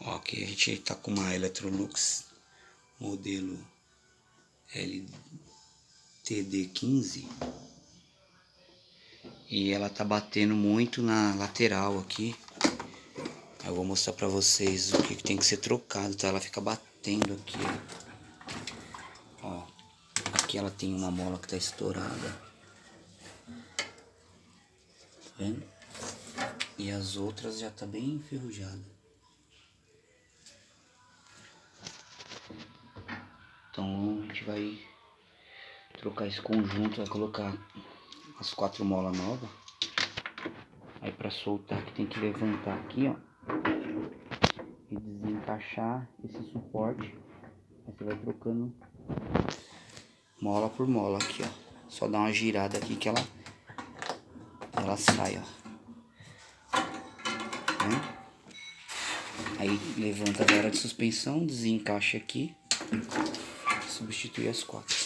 Ó, aqui a gente tá com uma Electrolux modelo LTD15 e ela tá batendo muito na lateral aqui. Eu vou mostrar pra vocês o que tem que ser trocado, tá? Ela fica batendo aqui, ó. Aqui ela tem uma mola que tá estourada, tá vendo? E as outras já tá bem enferrujada. Então a gente vai trocar esse conjunto, vai colocar as 4 molas novas. Aí pra soltar aqui tem que levantar aqui, ó, e desencaixar esse suporte. Aí você vai trocando mola por mola aqui, ó. Só dá uma girada aqui que ela sai, ó. Aí levanta a vara de suspensão, desencaixa aqui, substitui as 4.